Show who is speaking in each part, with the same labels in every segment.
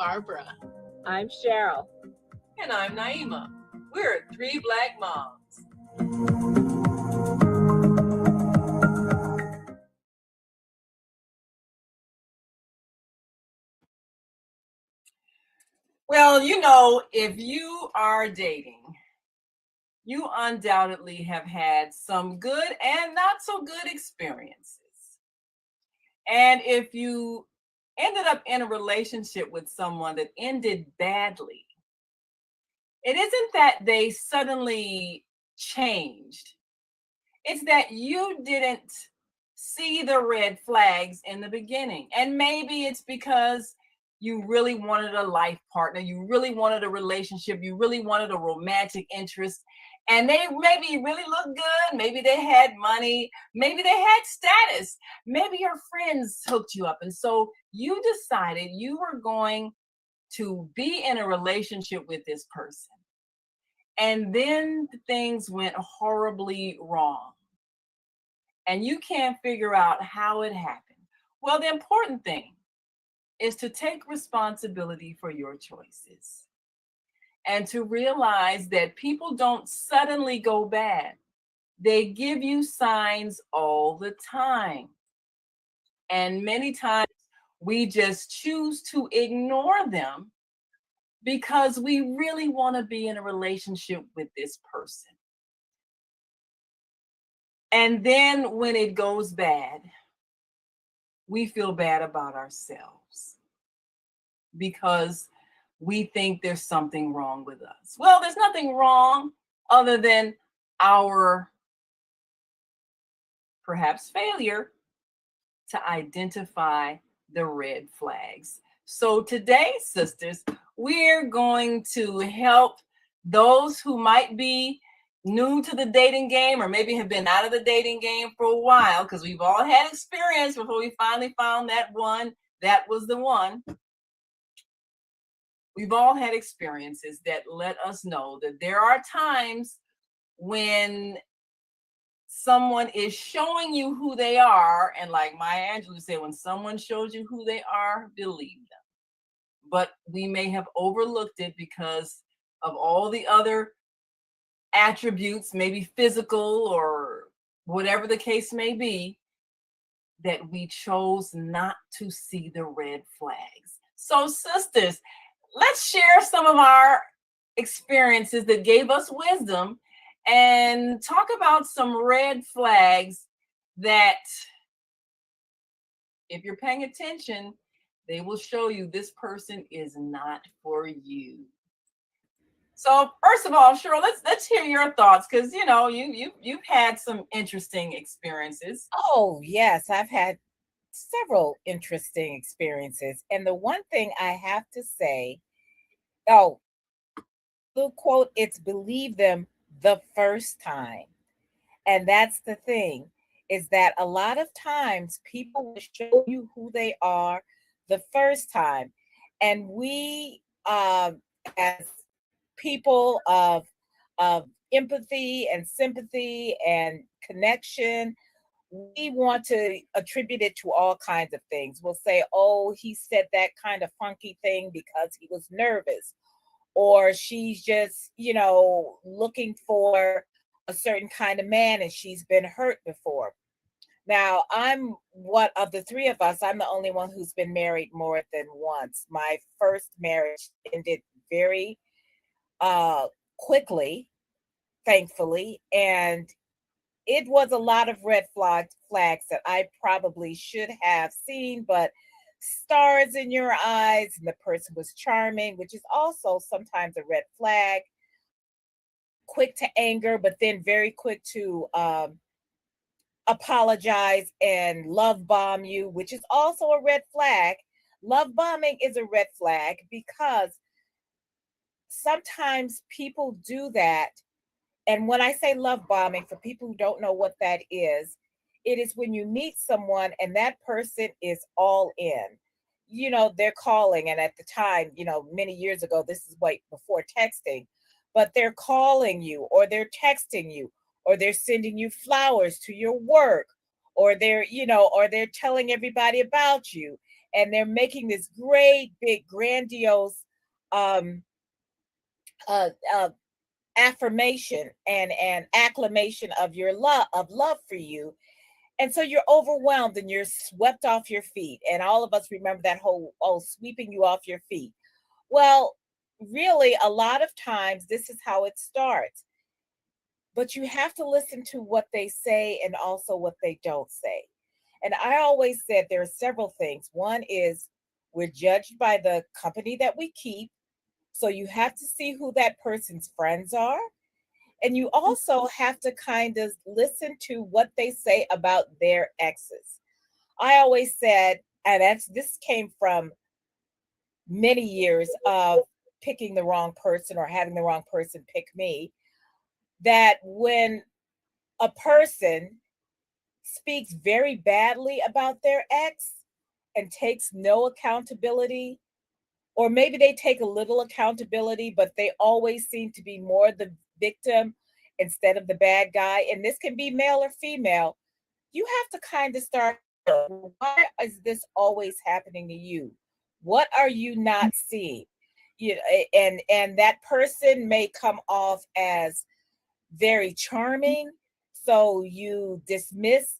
Speaker 1: Barbara.
Speaker 2: I'm Cheryl.
Speaker 3: And I'm Naima. We're three Black moms. Well, if you are dating, you undoubtedly have had some good and not so good experiences. And if you ended up in a relationship with someone that ended badly, it isn't that they suddenly changed. It's that you didn't see the red flags in the beginning. And maybe it's because you really wanted a life partner, you really wanted a relationship, you really wanted a romantic interest. And they maybe really looked good. Maybe they had money. Maybe they had status. Maybe your friends hooked you up. And so you decided you were going to be in a relationship with this person. And then things went horribly wrong. And you can't figure out how it happened. Well, the important thing is to take responsibility for your choices and to realize that people don't suddenly go bad. They give you signs all the time. And many times we just choose to ignore them because we really want to be in a relationship with this person. And then when it goes bad, we feel bad about ourselves because we think there's something wrong with us. Well, there's nothing wrong other than our perhaps failure to identify the red flags. So today, sisters, we're going to help those who might be new to the dating game or maybe have been out of the dating game for a while, because we've all had experience before we finally found that one that was the one. We've all had experiences that let us know that there are times when someone is showing you who they are, and like Maya Angelou said, when someone shows you who they are, believe them. But we may have overlooked it because of all the other attributes, maybe physical or whatever the case may be, that we chose not to see the red flags. So, sisters, let's share some of our experiences that gave us wisdom and talk about some red flags that, if you're paying attention, they will show you this person is not for you. So first of all, Cheryl, let's hear your thoughts, because you've had some interesting experiences.
Speaker 2: Oh yes, I've had several interesting experiences, and the one thing I have to say, oh, the quote, it's believe them the first time. And that's the thing, is that a lot of times people will show you who they are the first time. And we, as people of empathy and sympathy and connection, we want to attribute it to all kinds of things. We'll say, oh, he said that kind of funky thing because he was nervous, or she's just, looking for a certain kind of man and she's been hurt before. Now, I'm what of the three of us, I'm the only one who's been married more than once. My first marriage ended very quickly, thankfully, and it was a lot of red flags that I probably should have seen, but stars in your eyes, and the person was charming, which is also sometimes a red flag. Quick to anger, but then very quick to apologize and love bomb you, which is also a red flag. Love bombing is a red flag because sometimes people do that. And when I say love bombing, for people who don't know what that is, it is when you meet someone and that person is all in. They're calling, and at the time, many years ago, this is way before texting, but they're calling you, or they're texting you, or they're sending you flowers to your work, or they're telling everybody about you. and they're making this great big grandiose um uh, uh affirmation and acclamation of your love for you, and so you're overwhelmed and you're swept off your feet, and all of us remember that whole, oh, sweeping you off your feet. Well, really, a lot of times this is how it starts, but you have to listen to what they say and also what they don't say. And I always said there are several things. One is we're judged by the company that we keep. So you have to see who that person's friends are. And you also have to kind of listen to what they say about their exes. I always said, and this came from many years of picking the wrong person or having the wrong person pick me, that when a person speaks very badly about their ex and takes no accountability, or maybe they take a little accountability, but they always seem to be more the victim instead of the bad guy, and this can be male or female, you have to kind of start, why is this always happening to you? What are you not seeing? You know, and that person may come off as very charming, so you dismiss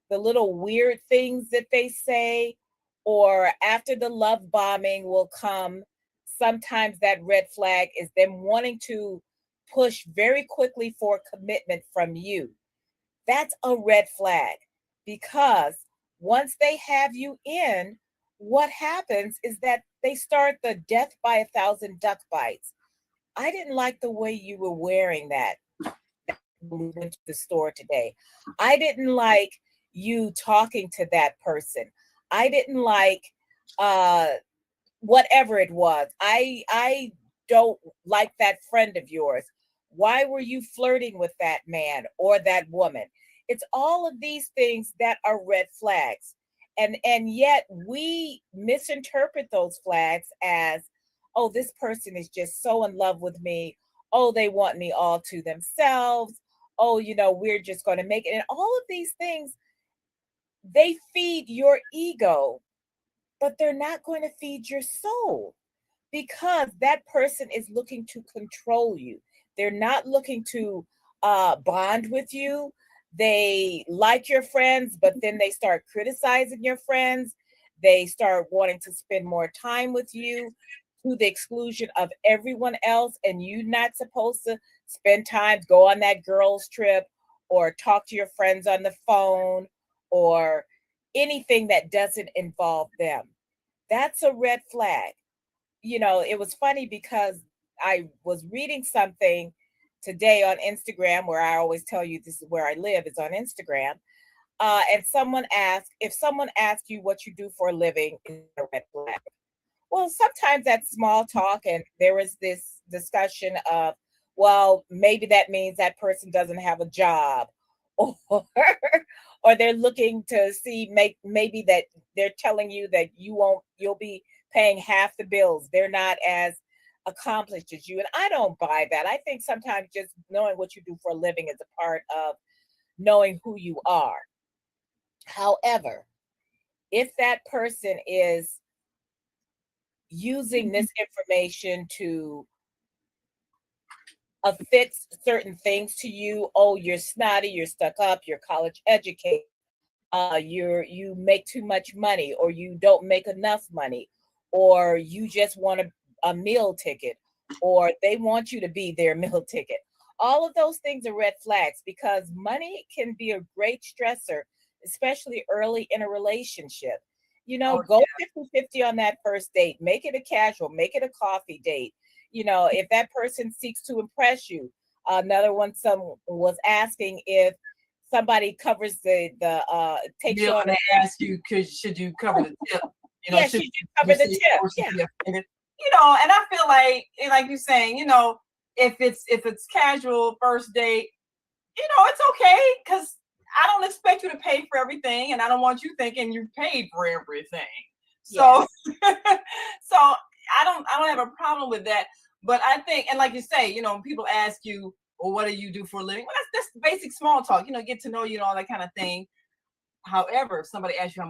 Speaker 2: the little weird things that they say, or after the love bombing will come, sometimes that red flag is them wanting to push very quickly for commitment from you. That's a red flag, because once they have you in, what happens is that they start the death by a thousand duck bites. I didn't like the way you were wearing that when we went to the store today. I didn't like you talking to that person. I didn't like uh whatever it was. I don't like that friend of yours. Why were you flirting with that man or that woman? It's all of these things that are red flags. And yet we misinterpret those flags as, oh, this person is just so in love with me. Oh, they want me all to themselves. Oh, we're just going to make it. And all of these things, they feed your ego, but they're not going to feed your soul, because that person is looking to control you. They're not looking to bond with you. They like your friends, but then they start criticizing your friends. They start wanting to spend more time with you to the exclusion of everyone else. And you're not supposed to spend time, go on that girls' trip, or talk to your friends on the phone, or anything that doesn't involve them. That's a red flag. It was funny because I was reading something today on Instagram, where I always tell you this is where I live, is on Instagram. And someone asked, if someone asks you what you do for a living, is it a red flag? Well, sometimes that's small talk, and there was this discussion of, well, maybe that means that person doesn't have a job, or or they're looking to see, maybe that they're telling you that you'll be paying half the bills. They're not as accomplished as you. And I don't buy that. I think sometimes just knowing what you do for a living is a part of knowing who you are. However, if that person is using this information to affix certain things to you, oh, you're snotty, you're stuck up, you're college educated, you make too much money, or you don't make enough money, or you just want a meal ticket, or they want you to be their meal ticket. All of those things are red flags, because money can be a great stressor, especially early in a relationship.
Speaker 3: Oh,
Speaker 2: Go
Speaker 3: yeah.
Speaker 2: 50-50 on that first date, make it a casual, make it a coffee date. If that person seeks to impress you. Another one, some was asking if somebody covers the takes
Speaker 3: Neil,
Speaker 2: you on
Speaker 3: and
Speaker 2: a,
Speaker 3: they ask you, should you cover the tip?
Speaker 2: yeah,
Speaker 3: Should
Speaker 2: she
Speaker 3: you
Speaker 2: should cover the
Speaker 3: receive,
Speaker 2: tip.
Speaker 3: or should
Speaker 2: Yeah.
Speaker 3: be offended? And I feel like you're saying, if it's casual first date, it's okay, because I don't expect you to pay for everything, and I don't want you thinking you paid for everything. So,
Speaker 2: Yes.
Speaker 3: so I don't have a problem with that. But I think, and like you say, people ask you, well, what do you do for a living? Well, that's basic small talk, get to know you and all that kind of thing. However, if somebody asks you how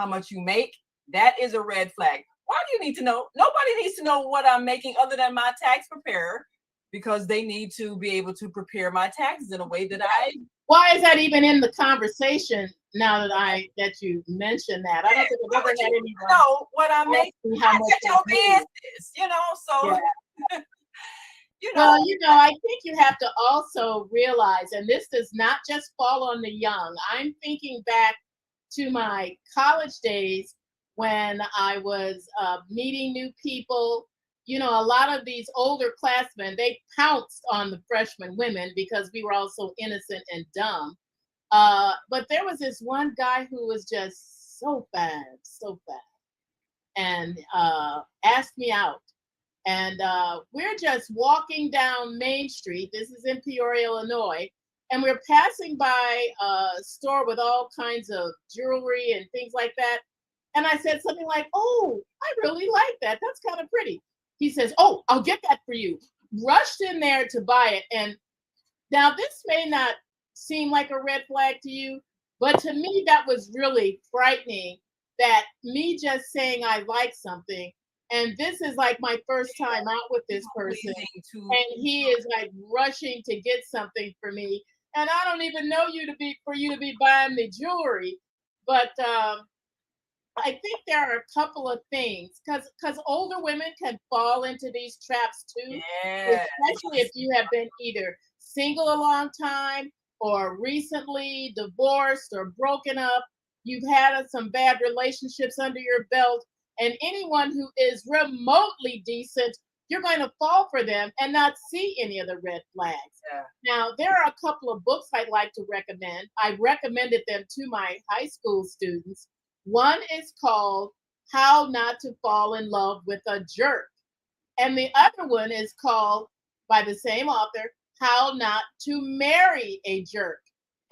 Speaker 3: much you make, that is a red flag. Why do you need to know? Nobody needs to know what I'm making other than my tax preparer, because they need to be able to prepare my taxes in a way that I.
Speaker 1: Why is that even in the conversation? Now that you mentioned that, I don't think I've ever had anyone
Speaker 3: know what I'm making.
Speaker 1: How much
Speaker 3: That's your business, you know. So,
Speaker 1: yeah.
Speaker 3: you know.
Speaker 1: Well, I think you have to also realize, and this does not just fall on the young. I'm thinking back to my college days when I was meeting new people. A lot of these older classmen, they pounced on the freshman women because we were all so innocent and dumb. But there was this one guy who was just so bad, and asked me out. And we're just walking down Main Street. This is in Peoria, Illinois. And we're passing by a store with all kinds of jewelry and things like that. And I said something like, "Oh, I really like that. That's kind of pretty." He says, "Oh, I'll get that for you." Rushed in there to buy it. And now this may not seem like a red flag to you, but to me, that was really frightening, that me just saying I like something, and this is like my first time out with this person, and he is like rushing to get something for me, and I don't even know for you to be buying me jewelry. But I think there are a couple of things, because older women can fall into these traps too, especially if you have been either single a long time or recently divorced or broken up. You've had some bad relationships under your belt, and anyone who is remotely decent, you're going to fall for them and not see any of the red flags.
Speaker 3: Yeah.
Speaker 1: Now, there are a couple of books I'd like to recommend. I recommended them to my high school students. One is called How Not to Fall in Love with a Jerk. And the other one is called, by the same author, How Not to Marry a Jerk.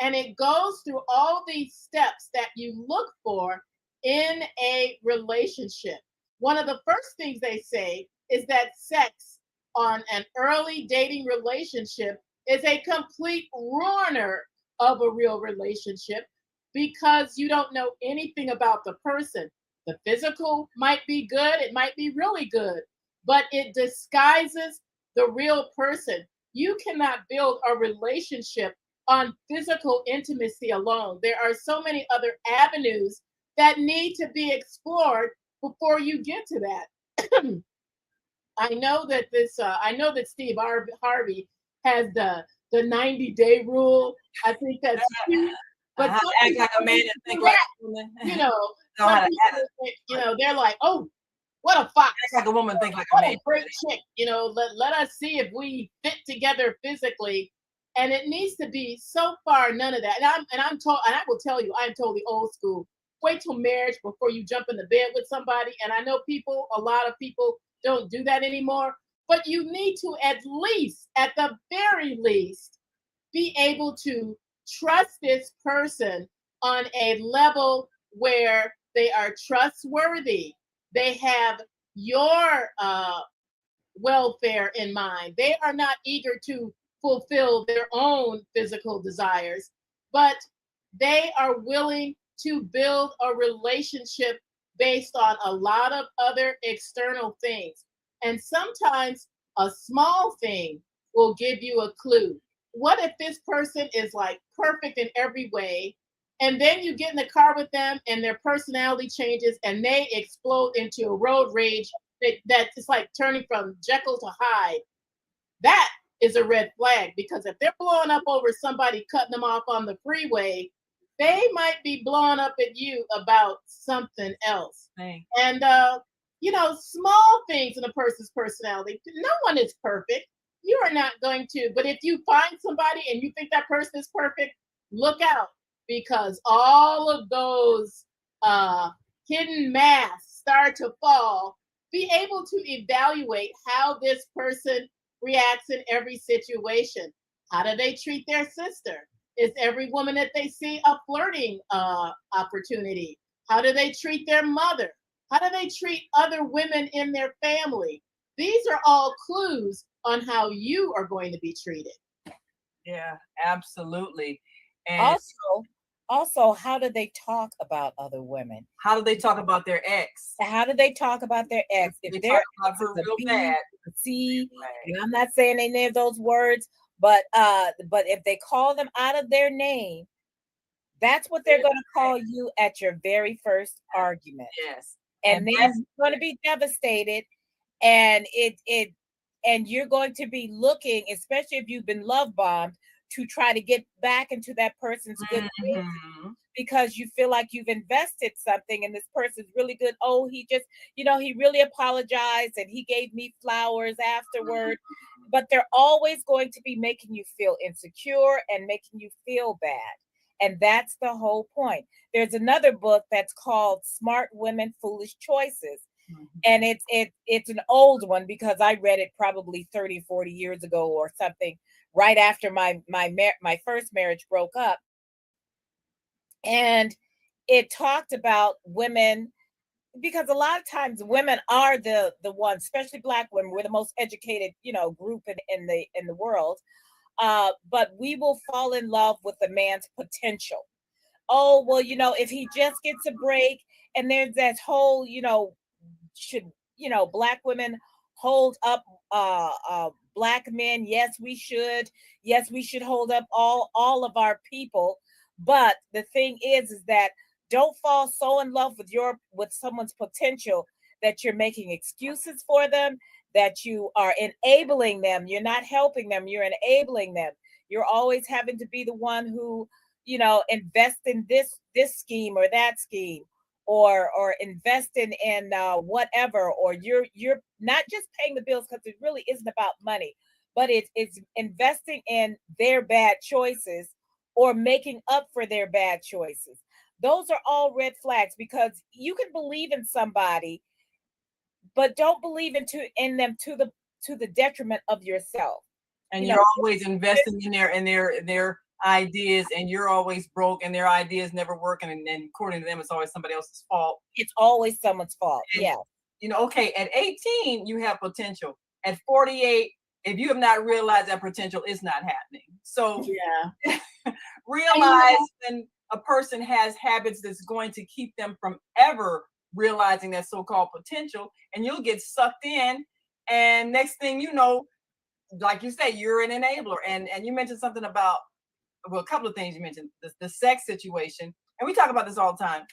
Speaker 1: And it goes through all these steps that you look for in a relationship. One of the first things they say is that sex on an early dating relationship is a complete ruiner of a real relationship, because you don't know anything about the person. The physical might be good, it might be really good, but it disguises the real person. You cannot build a relationship on physical intimacy alone. There are so many other avenues that need to be explored before you get to that. I know that Steve Harvey has the 90-day rule. I think that's cute. But
Speaker 3: act like a man and think like a woman.
Speaker 1: Some people, they're like, "Oh, what a fox!"
Speaker 3: Act like a woman, think like a
Speaker 1: What
Speaker 3: man.
Speaker 1: a great chick. Let us see if we fit together physically. And it needs to be so far none of that. And I will tell you, I'm totally old school. Wait till marriage before you jump in the bed with somebody. And I know a lot of people don't do that anymore. But you need to at the very least, be able to trust this person on a level where they are trustworthy. They have your welfare in mind. They are not eager to fulfill their own physical desires, but they are willing to build a relationship based on a lot of other external things. And sometimes a small thing will give you a clue. What if this person is like perfect in every way, and then you get in the car with them and their personality changes and they explode into a road rage that's just like turning from Jekyll to Hyde? That is a red flag, because if they're blowing up over somebody cutting them off on the freeway, they might be blowing up at you about something else.
Speaker 3: Thanks.
Speaker 1: And small things in a person's personality. No one is perfect. You are not going to. But if you find somebody and you think that person is perfect, look out, because all of those hidden masks start to fall. Be able to evaluate how this person reacts in every situation. How do they treat their sister? Is every woman that they see a flirting opportunity? How do they treat their mother? How do they treat other women in their family? These are all clues on how you are going to be treated.
Speaker 3: Yeah, absolutely. And
Speaker 2: Also, Also, how do they talk about other women?
Speaker 3: How do they talk about their ex?
Speaker 2: How do they talk about their ex?
Speaker 3: They
Speaker 2: If
Speaker 3: talk
Speaker 2: their
Speaker 3: about
Speaker 2: ex
Speaker 3: her
Speaker 2: is a
Speaker 3: real
Speaker 2: B,
Speaker 3: bad.
Speaker 2: a C,
Speaker 3: Right.
Speaker 2: and I'm not saying any of those words, but if they call them out of their name, that's what they're going to call you at your very first argument.
Speaker 3: Yes.
Speaker 2: And then
Speaker 3: that's
Speaker 2: you're going to be devastated, and and you're going to be looking, especially if you've been love bombed, to try to get back into that person's good graces,
Speaker 3: Mhm.
Speaker 2: because you feel like you've invested something and this person's really good. Oh, he just, he really apologized and he gave me flowers afterward. But they're always going to be making you feel insecure and making you feel bad. And that's the whole point. There's another book that's called Smart Women, Foolish Choices.
Speaker 3: Mhm.
Speaker 2: And it's an old one because I read it probably 30, 40 years ago or something, right after my first marriage broke up. And it talked about women, because a lot of times women are the ones, especially Black women, we're the most educated, group in the world. But we will fall in love with a man's potential. Oh, well, if he just gets a break. And there's that whole, should, Black women hold up Black men? Yes, we should. Yes, we should hold up all of our people. But the thing is that don't fall so in love with someone's potential that you're making excuses for them, that you are enabling them. You're not helping them, you're enabling them. You're always having to be the one who, invest in this scheme or that scheme, or investing in whatever, or you're not just paying the bills, because it really isn't about money, but it's investing in their bad choices or making up for their bad choices. Those are all red flags, because you can believe in somebody, but don't believe in them to the detriment of yourself.
Speaker 3: And
Speaker 2: You
Speaker 3: you're
Speaker 2: know,
Speaker 3: always investing in their ideas, and you're always broke, and their ideas never work, and according to them, it's always somebody else's fault.
Speaker 2: it's always someone's fault.
Speaker 3: And,
Speaker 2: Yeah.
Speaker 3: okay, at 18, you have potential. At 48, if you have not realized that potential, is not happening. So
Speaker 1: Yeah.
Speaker 3: realize when a person has habits that's going to keep them from ever realizing that so-called potential, and you'll get sucked in, and next thing you know, like you say, you're an enabler. And you mentioned something about, well, a couple of things you mentioned, the sex situation, and we talk about this all the time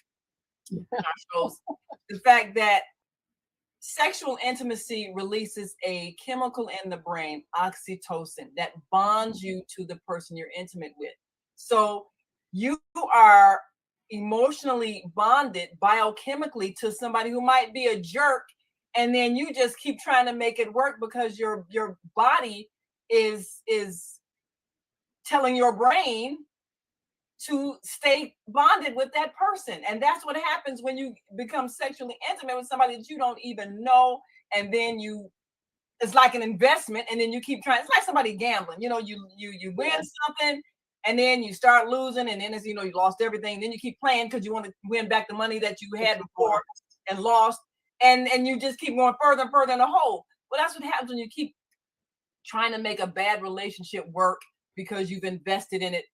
Speaker 3: in our shows. The fact that sexual intimacy releases a chemical in the brain, oxytocin, that bonds you to the person you're intimate with. So you are emotionally bonded biochemically to somebody who might be a jerk, and then you just keep trying to make it work because your body is telling your brain to stay bonded with that person. And that's what happens when you become sexually intimate with somebody that you don't even know. And then it's like an investment, and then you keep trying. It's like somebody gambling. You win something, and then you start losing, and then you lost everything. And then you keep playing because you want to win back the money that you had before and lost. And you just keep going further and further in the hole. Well, that's what happens when you keep trying to make a bad relationship work because you've invested in it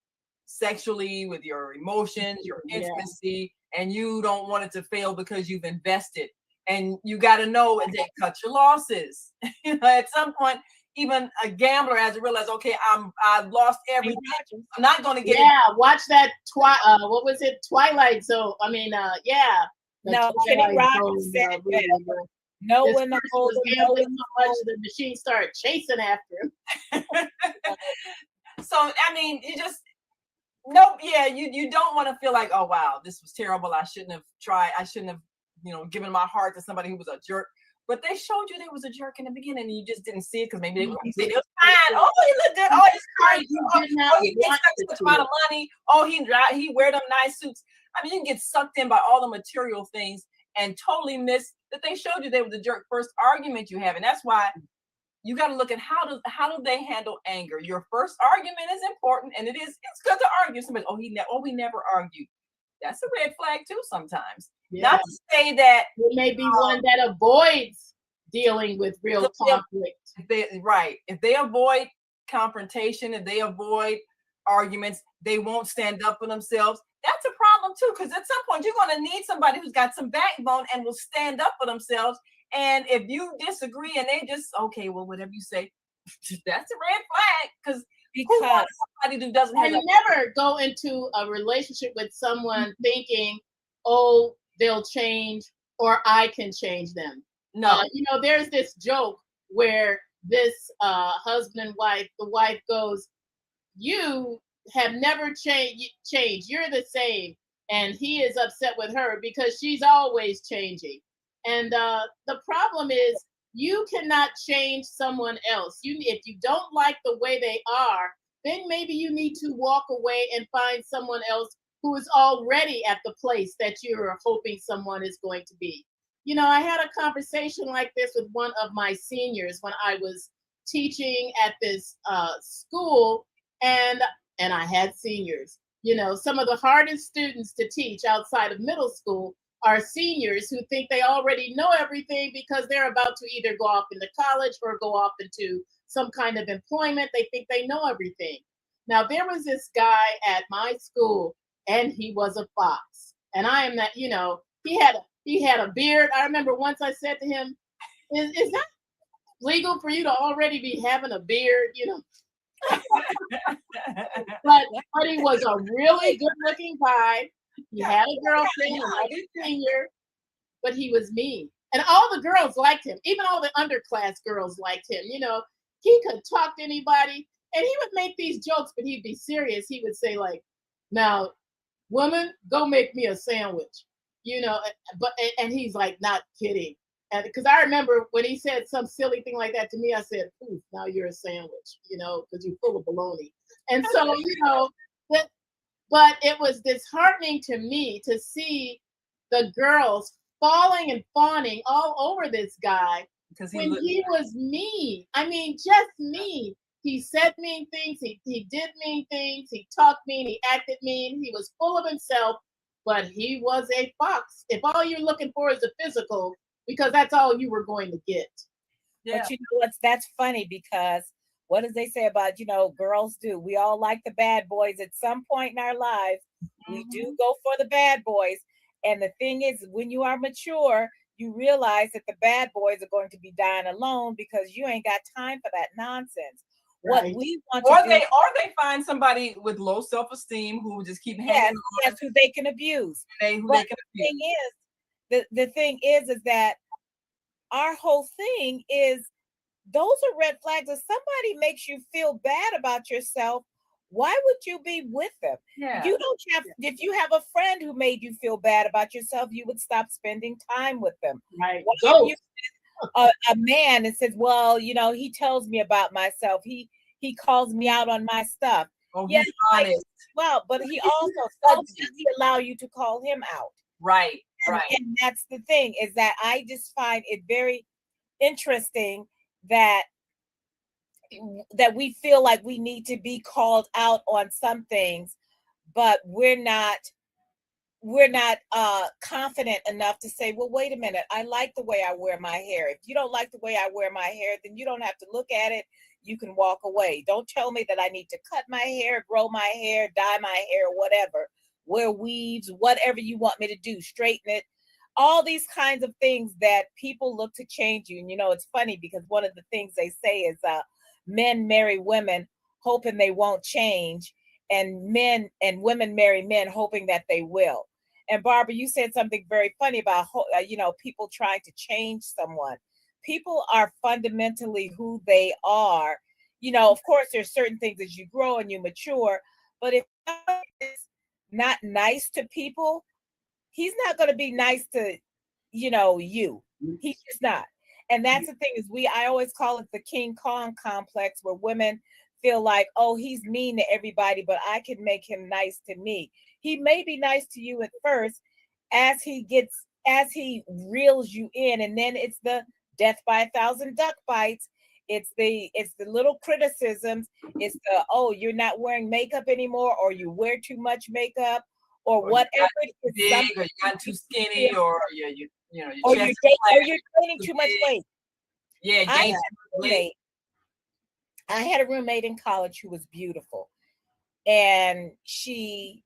Speaker 3: sexually, with your emotions, your intimacy, and you don't want it to fail because you've invested. And you got to know and then cut your losses. At some point, even a gambler has to realize, okay, I've lost everything. I'm not going to get
Speaker 1: it. Watch that what was it? Twilight Zone. I mean, yeah.
Speaker 2: No, Kenny Rogers said no one holds
Speaker 1: so much the machine started chasing after him.
Speaker 3: So I mean, you don't want to feel like, oh wow, this was terrible. I shouldn't have tried. I shouldn't have, given my heart to somebody who was a jerk. But they showed you there was a jerk in the beginning, and you just didn't see it because maybe they was fine. Oh, he looked good. Oh, he's crazy. Oh, he makes such amount of money. Oh, he wear them nice suits. I mean, you can get sucked in by all the material things and totally miss that they showed you they was a jerk first argument you have. And that's why you got to look at how do they handle anger. Your first argument is important, and it's good to argue. Somebody, we never argued. That's a red flag too sometimes. Yeah. Not to say that
Speaker 1: it may be one that avoids dealing with real conflict.
Speaker 3: If they avoid confrontation, if they avoid arguments, they won't stand up for themselves. That's a problem too, because at some point you're going to need somebody who's got some backbone and will stand up for themselves. And if you disagree and they just, okay, well, whatever you say, that's a red flag. Because who wants somebody who doesn't have
Speaker 1: never go into a relationship with someone thinking, oh, they'll change or I can change them.
Speaker 3: No.
Speaker 1: There's this joke where this husband and wife, the wife goes, you have never changed. You're the same. And he is upset with her because she's always changing. And the problem is you cannot change someone else. If you don't like the way they are, then maybe you need to walk away and find someone else who is already at the place that you're hoping someone is going to be. I had a conversation like this with one of my seniors when I was teaching at this school, and I had seniors. Some of the hardest students to teach outside of middle school are seniors who think they already know everything because they're about to either go off into college or go off into some kind of employment. They think they know everything. Now, there was this guy at my school, and he was a fox. And I am not, he had a beard. I remember once I said to him, is that legal for you to already be having a beard? But he was a really good looking guy. He had a girlfriend, another senior, but he was mean. And all the girls liked him. Even all the underclass girls liked him. He could talk to anybody, and he would make these jokes, but he'd be serious. He would say, like, now, woman, go make me a sandwich. And he's like, not kidding. And because I remember when he said some silly thing like that to me, I said, "Ooh, now you're a sandwich," because you're full of baloney. And so, but it was disheartening to me to see the girls falling and fawning all over this guy when he was mean. I mean, just mean. He said mean things. He did mean things. He talked mean. He acted mean. He was full of himself, but he was a fox. If all you're looking for is the physical, because that's all you were going to get.
Speaker 2: Yeah. But that's funny because what does they say about, girls do? We all like the bad boys at some point in our lives. Mm-hmm. We do go for the bad boys. And the thing is, when you are mature, you realize that the bad boys are going to be dying alone because you ain't got time for that nonsense. Right. What we want to do,
Speaker 3: or they find somebody with low self-esteem who just keep hanging on.
Speaker 2: Yes, who they can abuse. The thing is that our whole thing is those are red flags. If somebody makes you feel bad about yourself, why would you be with them? Yeah. You don't have. If you have a friend who made you feel bad about yourself, you would stop spending time with them.
Speaker 1: Right.
Speaker 2: A man that says, "Well, he tells me about myself. He calls me out on my stuff."
Speaker 3: Oh, yes, honest.
Speaker 2: Well, but he also does he allow you to call him out?
Speaker 3: Right. Right.
Speaker 2: And that's the thing, is that I just find it very interesting that we feel like we need to be called out on some things, but we're not confident enough to say, well, wait a minute, I like the way I wear my hair. If you don't like the way I wear my hair, then you don't have to look at it. You can walk away. Don't tell me that I need to cut my hair, grow my hair, dye my hair, whatever, wear weaves, whatever you want me to do, straighten it. All these kinds of things that people look to change you. And, it's funny because one of the things they say is men marry women hoping they won't change, and men and women marry men hoping that they will. And Barbara, you said something very funny about, people trying to change someone. People are fundamentally who they are. Of course, there's certain things as you grow and you mature, but if it's not nice to people, he's not going to be nice to, you. He's just not. And that's the thing is I always call it the King Kong complex, where women feel like, oh, he's mean to everybody, but I can make him nice to me. He may be nice to you at first as he reels you in. And then it's the death by 1,000 duck bites. It's the little criticisms. It's the, oh, you're not wearing makeup anymore, or you wear too much makeup, or whatever.
Speaker 3: Big, or you got too skinny, or you're
Speaker 2: gaining too much weight.
Speaker 3: Yeah,
Speaker 2: I had a roommate in college who was beautiful, and she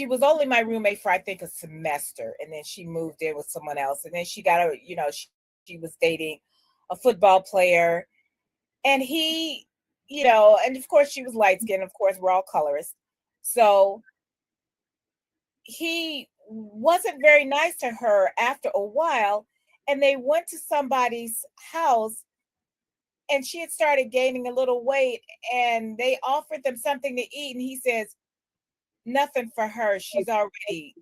Speaker 2: was only my roommate for I think a semester, and then she moved in with someone else, and then she got a, she was dating a football player, and he, and of course she was light skinned. Of course, we're all colorists, so he wasn't very nice to her after a while, and they went to somebody's house, and she had started gaining a little weight, and they offered them something to eat, and he says, nothing for her. She's already,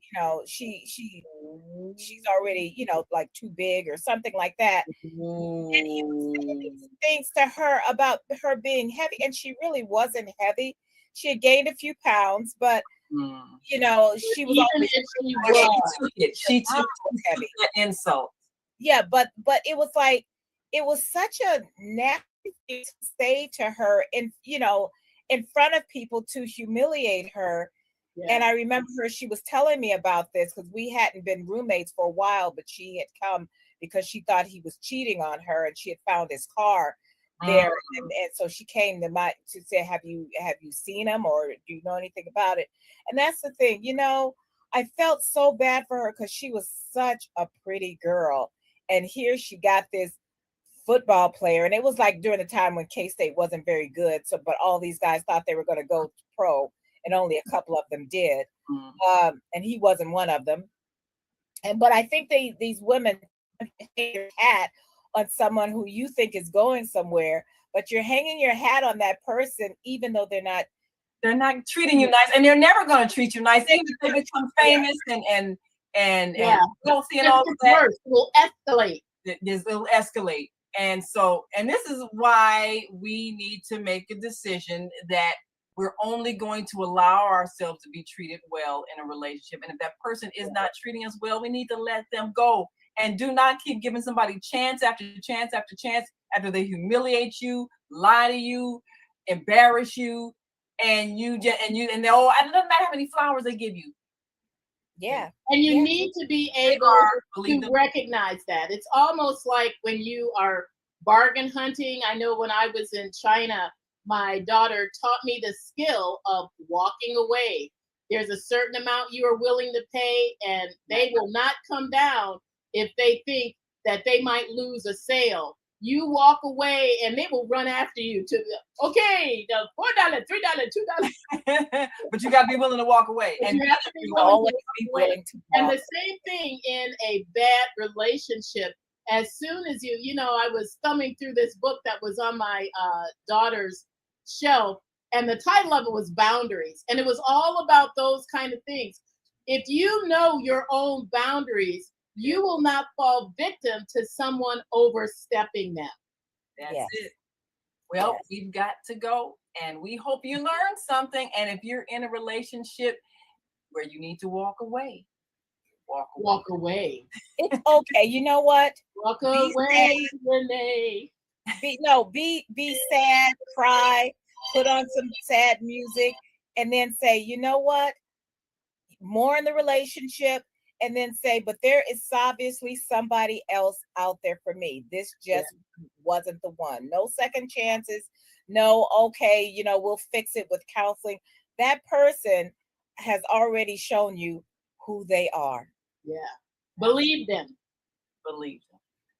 Speaker 2: she's already, like too big or something like that. And he was saying things to her about her being heavy, and she really wasn't heavy. She had gained a few pounds, but she was always
Speaker 3: she took
Speaker 2: heavy
Speaker 3: the insult.
Speaker 2: Yeah, but it was like, it was such a nasty thing to say to her, in in front of people, to humiliate her. Yeah. And I remember she was telling me about this because we hadn't been roommates for a while, but she had come because she thought he was cheating on her, and she had found his car there, and so she came to say, have you seen him, or do you know anything about it? And that's the thing, I felt so bad for her because she was such a pretty girl, and here she got this football player, and it was like during the time when K-State wasn't very good, so but all these guys thought they were going to go pro, and only a couple of them did. And he wasn't one of them. But I think these women hang your hat on someone who you think is going somewhere, but you're hanging your hat on that person, even though they're not
Speaker 3: treating you nice, and they're never going to treat you nice, even if they become famous and wealthy and all of that.
Speaker 1: Worse, it will escalate.
Speaker 3: It'll escalate. And so, and this is why we need to make a decision that we're only going to allow ourselves to be treated well in a relationship. And if that person is not treating us well, we need to let them go. And do not keep giving somebody chance after chance after chance after they humiliate you, lie to you, embarrass you, and it doesn't matter how many flowers they give you.
Speaker 2: Yeah.
Speaker 1: And you need to be able to recognize that. It's almost like when you are bargain hunting. I know when I was in China, my daughter taught me the skill of walking away. There's a certain amount you are willing to pay, and they will not come down if they think that they might lose a sale. You walk away and they will run after you to okay, the $4, $3, $2.
Speaker 3: But you got to be willing to walk away.
Speaker 1: And you have to be willing to walk away. And the same thing in a bad relationship. As soon as I was thumbing through this book that was on my daughter's shelf, and the title of it was Boundaries. And it was all about those kind of things. If you know your own boundaries, you will not fall victim to someone overstepping them.
Speaker 3: That's it. Well, we've got to go, and we hope you learned something. And if you're in a relationship where you need to walk away,
Speaker 1: walk away.
Speaker 2: It's okay. You know what?
Speaker 1: Walk away, Renee.
Speaker 2: Be sad, cry, put on some sad music, and then say, you know what? More in the relationship. And then say, but there is obviously somebody else out there for me. This just wasn't the one. No second chances. No, okay, we'll fix it with counseling. That person has already shown you who they are.
Speaker 1: Yeah. Believe them.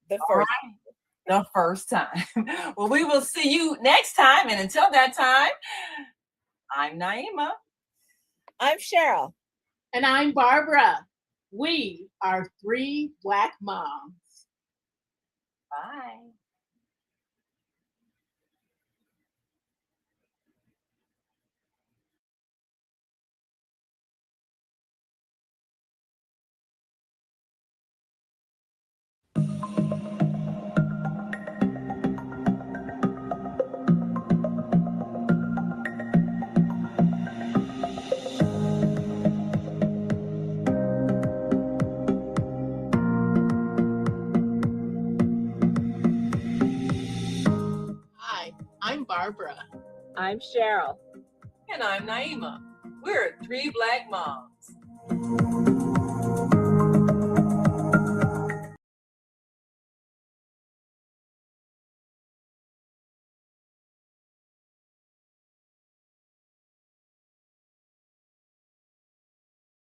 Speaker 2: The
Speaker 3: first time. Well, we will see you next time. And until that time, I'm Naima.
Speaker 2: I'm Cheryl.
Speaker 1: And I'm Barbara. We are 3 Black moms.
Speaker 3: Bye.
Speaker 1: I'm Barbara.
Speaker 2: I'm Cheryl.
Speaker 3: And I'm Naima. We're 3 Black moms.